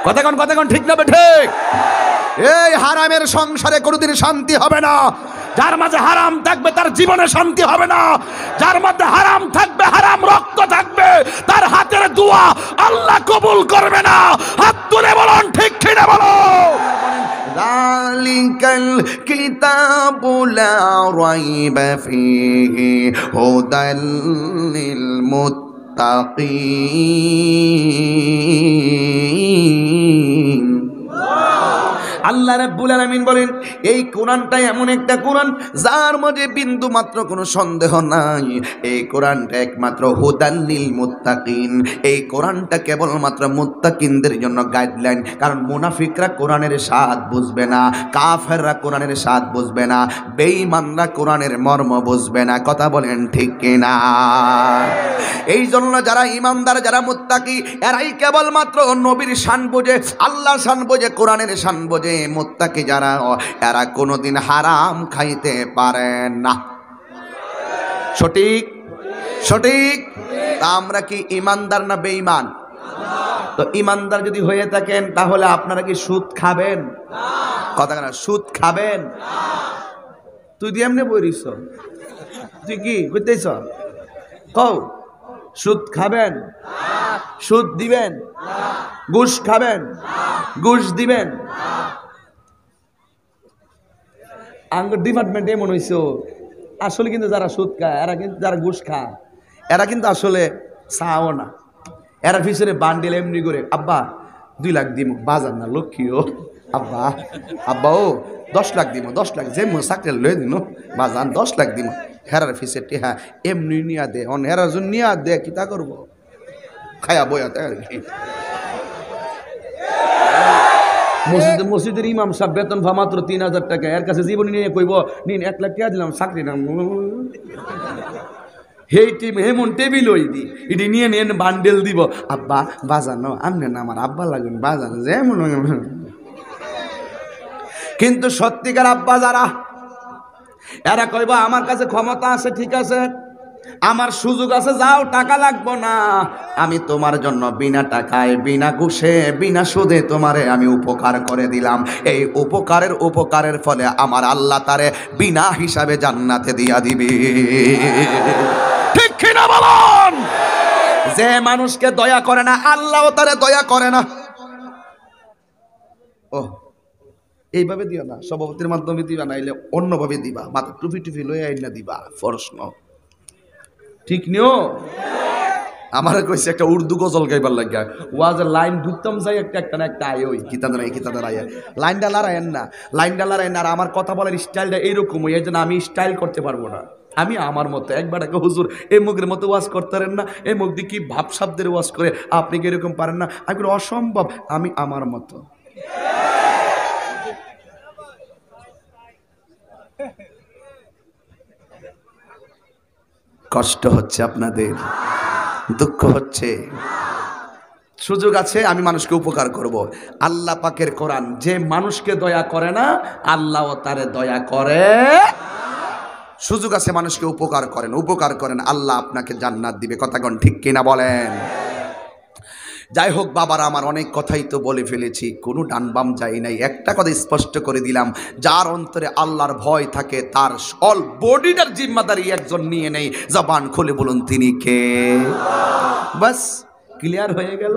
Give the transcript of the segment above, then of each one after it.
কথা ঠিক না ঠিক? এই হারামের সংসারে কোনোদিন শান্তি হবে না। যার মাঝে হারাম থাকবে তার জীবনে শান্তি হবে না। যার মধ্যে হারাম থাকবে, হারাম রক্ত থাকবে, তার হাতের দোয়া আল্লাহ কবুল করবে না। হাত তুলে বলুন ঠিক কিনা বলো। যালিকাল কিতাবু লা রাইবা ফীহি হুদাল লিল মুত্তাকিন। আল্লাহ রাব্বুল আলামিন বলেন, এই কোরআনটা এমন একটা কোরআন যার মধ্যে বিন্দু মাত্র কোনো সন্দেহ নাই। এই কোরআনটা একমাত্র হুদাল লিল মুত্তাকিন। এই কোরআনটা কেবলমাত্র মুত্তাকিনদের জন্য গাইডলাইন। কারণ মুনাফিকরা কোরআনের স্বাদ বুঝবে না, কাফেররা কোরআনের স্বাদ বুঝবে না, বেঈমানরা কোরআনের মর্ম বুঝবে না। কথা বলেন ঠিক কিনা? এই জন্য যারা ইমানদার, যারা মুত্তাকি, এরাই কেবলমাত্র নবীর শান বোঝে, আল্লাহর শান বোঝে, কোরআনের শান বোঝে। মুত্তাকি যারা, এরা কোনোদিন হারাম খাইতে পারে না। সঠিক সঠিক। তা আমরা কি ইমানদার না বেঈমান? তো ইমানদার যদি হয়ে থাকেন তাহলে আপনারা কি সুদ খাবেন? কথা না, সুদ খাবেন? তুই দিয়ে এমনি বইরিস, তুই কি বুঝতেছ? কও, সুদ খাবেন? সুদ দিবেন? ঘুষ খাবেন? ঘুষ দিবেন? আঙ্গুর ডিপার্টমেন্ট এমন হইছে আসলে, কিন্তু যারা সুদ খায়, এরা কিন্তু, যারা ঘুষ খায়, এরা কিন্তু আসলে চাও না। এরা পিছনে বান্ডেল এমনি করে, আব্বা 2 লাখ দিব, বাজার না লক্ষ্মী ও আব্বা, আব্বা ও 10 লাখ দিব, 10 লাখ যে চাকরি লয়ে দিন বাজান 10 লাখ দিব। হেরার ফিসে টেহা এমনি নিয়া দে, অন হেরার জন্য নিয়া দে, কি তা করবো? খায়া বয়াতে আর কি। মসজিদের ইমাম সাহেব বেতন ভা মাত্র 3000 টাকা, এর কাছে জীবনী নিয়ে কইব নিন 1 লাখ টাকা দিলাম চাকরি না। হেমন টেবিল ওই দি এটি নিয়ে নেন, বান্ডেল দিব, আব্বা বাজানো আমনে না, আমার আব্বা লাগুন বাজানো যেমন। কিন্তু সত্যিকার আব্বা যারা, এরা কইব আমার কাছে ক্ষমতা আছে, ঠিক আছে, আমার সুযোগ আছে, যাও টাকা লাগবো না, আমি তোমার জন্য বিনা টাকায়, বিনা ঘুষে, বিনা সুদে তোমারে আমি উপকার করে দিলাম। এই উপকারের ফলে আমার আল্লাহ তারে বিনা হিসাবে জান্নাতে দিয়া দিবে। ঠিক কিনা বলুন? যে মানুষকে দয়া করে না, আল্লাহও তারে দয়া করে না। ও এইভাবে দিও না, সভাপতির মাধ্যমে দিবা, নাইলে অন্যভাবে দিবা, মাথা টুপি লয়ে আইনা দিবা, প্রশ্ন ঠিক নিও। আমার কইছে একটা উর্দু গজল গাইবার লাগিয়া, ওয়াজের লাইন ঢুকতাম যাই, একটা আয় ওই কিতাদের আয়, লাইনটা লড়াইয়েন না, লাইনটা লড়াইয়েন না। আর আমার কথা বলার স্টাইলটা এইরকম, এই জন্য আমি স্টাইল করতে পারবো না। আমি আমার মতো একবার একটা হুজুর এই মুখের মতো ওয়াজ করতে পারেন না, এই মুখ দিয়ে কি ভাব শব্দের ওয়াজ করে, আপনি কি এরকম পারেন না? আমি অসম্ভব, আমি আমার মতো। কষ্ট হচ্ছে আপনাদের, দুঃখ হচ্ছে, সুযোগ আছে, আমি মানুষকে উপকার করব। আল্লাহ পাকের কোরআন, যে মানুষকে দয়া করে না আল্লাহ তারে দয়া করে। সুযোগ আছে, মানুষকে উপকার করেন, আল্লাহ আপনাকে জান্নাত দিবে। কথাগণ ঠিক কিনা বলেন? যাই হোক বাবারা, আমার অনেক কথাই তো বলে ফেলেছি, কোনো ডান বাম যাই নাই। একটা কথা স্পষ্ট করে দিলাম, যার অন্তরে আল্লাহর ভয় থাকে তার অল বডিটার জিম্মাদারি একজন নিয়ে নেই। জবান খুলে বলুন তিনি কে? বাস ক্লিয়ার হয়ে গেল।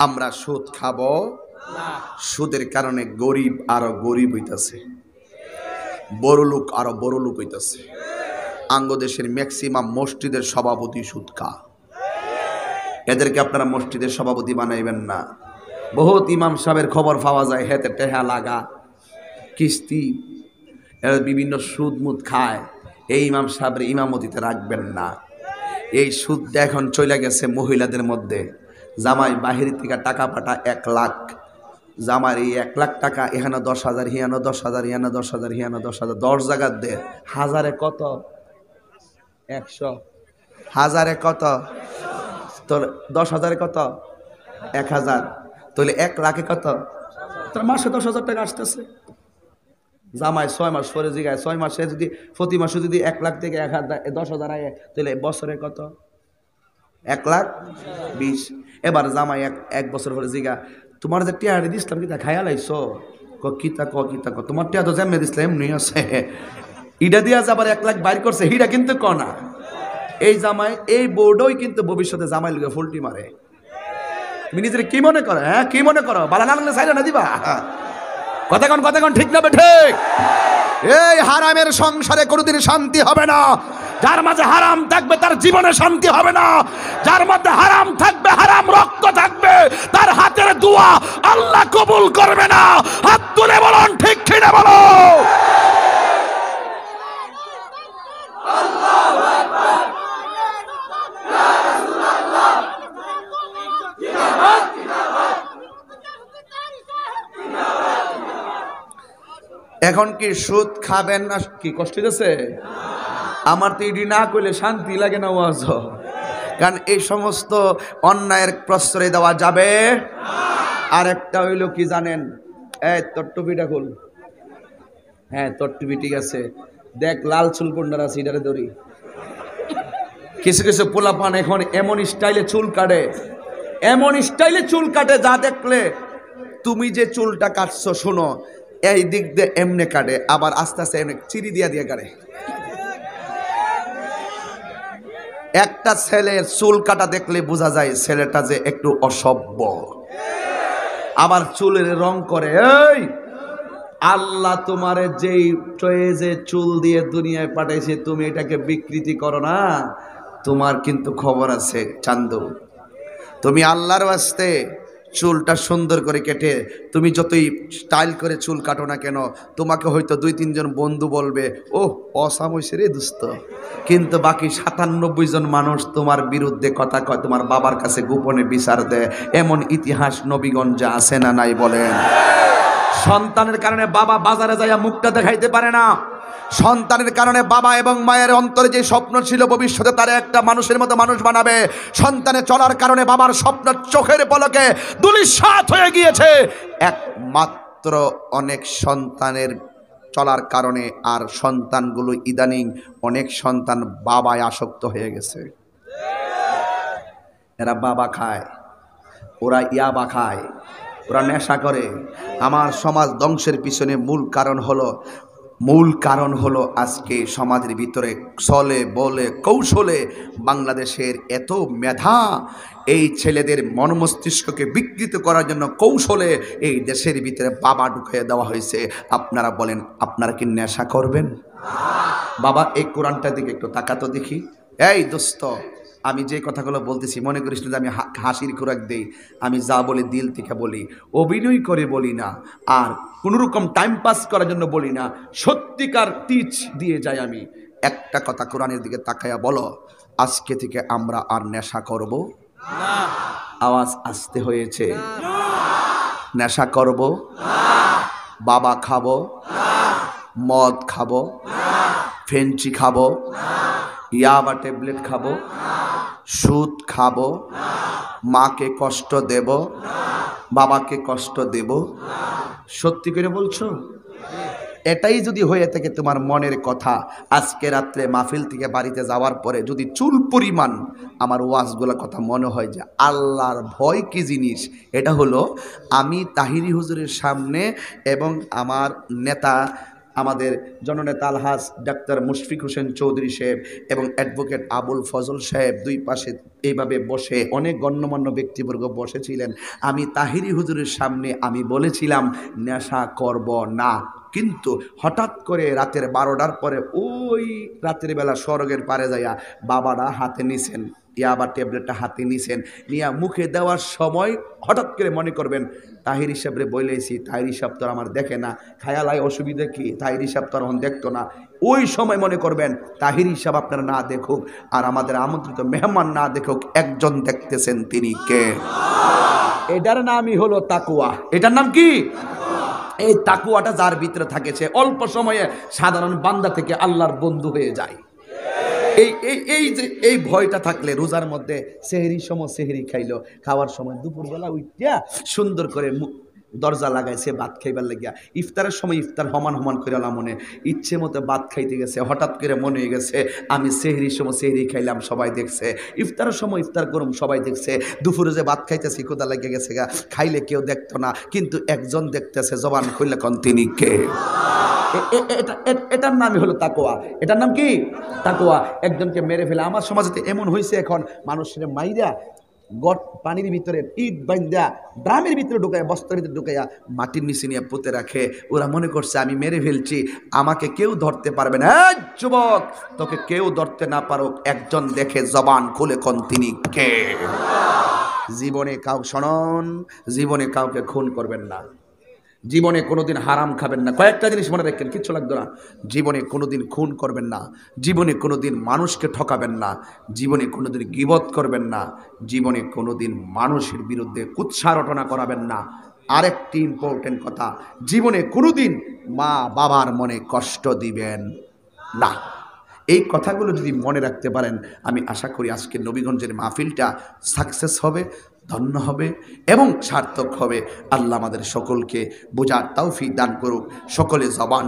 আমরা সুদ খাবো, সুদের কারণে গরিব আরো গরিব হইতাছে, বড় লোক আরো বড় লোক হইতাছে। আঙ্গদেশের ম্যাক্সিমাম মসজিদের সভাপতি সুদ খা। এদেরকে আপনারা মসজিদের সভাপতি বানাইবেন না। বহুত ইমাম সাহেবের খবর পাওয়া যায়, হেতে টেহা লাগা, কিস্তি, এরা বিভিন্ন সুদ মুদ খায়। এই ইমাম সাহেবের ইমামতিতে রাখবেন না। এই সুদটা এখন চলে গেছে মহিলাদের মধ্যে। জামাই বাহির থেকে টাকা পাঠা 1 লাখ, জামার এই 1 লাখ টাকা এখানে 10,000, হিয়ানো 10,000, হিয়ানো 10,000, হিয়ানো 10,000, 10 জায়গার দে। হাজারে কত? 100। হাজারে কত? তোর 10,000 কত? 1,000। তাহলে 1 লাখে কত? তোর মাসে 10,000 টাকা আসতেছে। জামাই 6 মাস পরে জিগায়, 6 মাসে যদি প্রতি মাসে যদি 1 লাখ থেকে 10,000 আয়, তাহলে বছরে কত? 1,20,000। এবার জামাই এক বছর হলে জিগা, তোমার যে টিয়ারে দিছিলাম কিতা খাইয়া লাইছো? কিতা ক তোমার টিয়া তো যেমনি দিছিলাম এমনি আছে। ইডা দিয়া যাবার 1 লাখ বাইর করছে, হিডা কিন্তু কনা। এই জামাই এই বোর্ডই কিন্তু ভবিষ্যতে জামাই লুকে ফুলটি মারে। তুমি নিজের কি মনে করো? হ্যাঁ কি মনে করো? বালা না লাগলে সাইরা না দিবা? কথা কোন ঠিক না ঠিক? এই হারামের সংসারে কোনোদিন শান্তি হবে না। যার মাঝে হারাম থাকবে তার জীবনে শান্তি হবে না। যার মধ্যে হারাম থাকবে, হারাম রক্ত থাকবে, তার হাতের দোয়া আল্লাহ কবুল করবে না। হাত তুলে বলুন ঠিক কিনা বলো। এখন কি সুদ খাবেন না? কি কষ্ট হইতেছে? আমার তো এটি না করলে শান্তি লাগে না ওয়াজ। কারণ এই সমস্ত অন্যায়ের প্রশ্রয় দেওয়া যাবে। আর একটা হইল কি জানেন? এই তোর টুপিটা খুল। হ্যাঁ তোর টুপি ঠিক আছে। দেখ লাল চুল কোনটার আছে, এটারে ধরি। কিছু কিছু পোলাপান এখন এমন স্টাইলে চুল কাটে, যা দেখলে তুমি যে চুলটা কাটছো, শোনো, এই দিক দিয়ে এমনে কাটে, আবার আস্তে আস্তে এমনি চিরি দিয়া কাটে। একটা ছেলের চুল কাটা দেখলে বোঝা যায় ছেলেটা যে একটু অসভ্য। আবার চুলের রং করে। এই আল্লাহ তোমারে যেই চয়েজে চুল দিয়ে দুনিয়ায় পাঠাইছে, তুমি এটাকে বিকৃতি করো না, তোমার কিন্তু খবর আছে চান্দু। তুমি আল্লাহর ওয়াস্তে চুলটা সুন্দর করে কেটে, তুমি যতই স্টাইল করে চুল কাটো না কেন, তোমাকে হয়তো 2-3 জন বন্ধু বলবে, ওহ অসাম হইছে রে দোস্ত, কিন্তু বাকি 97 জন মানুষ তোমার বিরুদ্ধে কথা কয়, তোমার বাবার কাছে গোপনে বিচার দেয়। এমন ইতিহাস নবীগঞ্জে আছে না নাই বলেন? সন্তানের কারণে বাবা বাজারে যাইয়া মুখটা দেখাইতে পারে না। সন্তানের কারণে বাবা এবং মায়ের অন্তরে যে স্বপ্ন ছিল ভবিষ্যতে তারা একটা মানুষের মতো মানুষ বানাবে, সন্তানের চলার কারণে বাবার স্বপ্ন চোখের পলকে ধূলিসাৎ হয়ে গিয়েছে। একমাত্র অনেক সন্তানের চলার কারণে আর সন্তানগুলো ইদানিং অনেক সন্তান বাবায় আসক্ত হয়ে গেছে। এরা বাবা খায়, ওরা ইয়াবা খায়, ওরা নেশা করে। আমার সমাজ ধ্বংসের পিছনে মূল কারণ হলো আজকে সমাজের ভিতরে চলে বলে কৌশলে বাংলাদেশের এত মেধা, এই ছেলেদের মনমস্তিষ্ককে বিকৃত করার জন্য কৌশলে এই দেশের ভিতরে বাবা ঢুকিয়ে দেওয়া হয়েছে। আপনারা বলেন, আপনারা কি নেশা করবেন? বাবা এই কোরআনটার দিকে একটু তাকাতো দেখি। এই দোস্ত, আমি যে কথাগুলো বলতেছি মনে করিস না যে আমি হাসির খোরাক দেই। আমি যা বলি দিল থেকে বলি, অভিনয় করে বলি না, আর কোনোরকম টাইম পাস করার জন্য বলি না, সত্যিকার টিচ দিয়ে যাই আমি। একটা কথা কোরআনের দিকে তাকায়া বলো, আজকে থেকে আমরা আর নেশা করব না। আওয়াজ আসতে হয়েছে। নেশা করব না, বাবা খাবো না, মদ খাবো না, ফেঞ্চি খাবো না, ইয়াবা ট্যাবলেট খাবো না, সুদ খাবো না, মাকে কষ্ট দেব না, বাবাকে কষ্ট দেব না। সত্যি করে বলছো? এটাই যদি হয়ে থাকে তোমার মনের কথা, আজকে রাত্রে মাহফিল থেকে বাড়িতে যাওয়ার পরে যদি চুল পরিমাণ আমার ওয়াজগুলোর কথা মনে হয় যে আল্লাহর ভয় কি জিনিস, এটা হলো আমি তাহিরি হুজুরের সামনে এবং আমার নেতা, আমাদের জননেতা আলহাজ ডাক্তার মুশফিক হোসেন চৌধুরী সাহেব এবং অ্যাডভোকেট আবুল ফজল সাহেব দুই পাশে এইভাবে বসে অনেক গণ্যমান্য ব্যক্তিবর্গ বসেছিলেন। আমি তাহিরি হুজুরের সামনে আমি বলেছিলাম নেশা করব না, কিন্তু হঠাৎ করে রাতের 12টার পরে ওই রাতের বেলা স্বর্গের পারে যাইয়া বাবারা হাতে নিছেন, ইয়াবা ট্যাবলেটটা হাতে নিছেন, নিয়া মুখে দেওয়ার সময় হঠাৎ করে মনে করবেন তাহিরি সাহেবরে বলেছি, তাহিরি সাহেব তো আমার দেখে না, খায়ালায় অসুবিধা কি, তাহিরি সাহেব তো এখন দেখতো না। ওই সময় মনে করবেন তাহিরি সাহেব আপনারা না দেখুক আর আমাদের আমন্ত্রিত মেহমান না দেখুক, একজন দেখতেছেন, তিনি কে? এটার নামই হলো তাকুয়া। এটার নাম কি? এই তাকুয়াটা যার ভিতরে থাকেছে অল্প সময়ে সাধারণ বান্দা থেকে আল্লাহর বন্ধু হয়ে যায়। এই ভয়টা থাকলে রোজার মধ্যে সেহরির সময় সেহরি খাইলো, খাওয়ার সময় দুপুরবেলা উঠিয়া সুন্দর করে দরজা লাগাইছে ভাত খাইবার লাগিয়া। ইফতারের সময় ইফতার হমান হমান করে মনে ইচ্ছে মতো ভাত খাইতে গেছে, হঠাৎ করে মনে হয়ে গেছে আমি সেহরির সময় সেহরি খাইলাম, সবাই দেখছে। ইফতারের সময় ইফতার করুম, সবাই দেখছে। দুপুরে যে ভাত খাইতেছি কোথা লাগিয়ে গেছে গা, খাইলে কেউ দেখতো না, কিন্তু একজন দেখতেছে, জবান খুললে কোন তিনি কে? এটার নামই হলো তাকওয়া। এটার নাম কি? তাকওয়া। একজনকে মেরে ফেলে। আমার সমাজে এমন হয়েছে এখন, মানুষের মাইরা গট পানির ভিতরে ইট বাইন্দা ড্রামের ভিতরে ঢুকায়, বস্তার ভিতরে ঢুকাইয়া মাটির নিচে নিয়ে পুঁতে রাখে। ওরা মনে করছে আমি মেরে ফেলছি, আমাকে কেউ ধরতে পারবে না। যুবক, তোকে কেউ ধরতে না পারুক, একজন দেখে জবান খুলে কোন তিনি কে? জীবনে শোনন, জীবনে কাউকে খুন করবেন না, জীবনে কোনোদিন হারাম খাবেন না। কয়েকটা জিনিস মনে রাখেন, কিচ্ছু লাগতো না। জীবনে কোনোদিন খুন করবেন না, জীবনে কোনোদিন মানুষকে ঠকাবেন না, জীবনে কোনোদিন গীবত করবেন না, জীবনে কোনোদিন মানুষের বিরুদ্ধে কুৎসা রটনা করাবেন না। আরেকটি ইম্পর্টেন্ট কথা, জীবনে কোনোদিন মা বাবার মনে কষ্ট দিবেন না। এই কথাগুলো যদি মনে রাখতে পারেন, আমি আশা করি আজকে নবীগঞ্জের মাহফিলটা সাকসেস হবে, ধন্য হবে এবং সার্থক হবে। আল্লাহ আমাদের সকলকে বোঝার তৌফিক দান করুক। সকলে জবান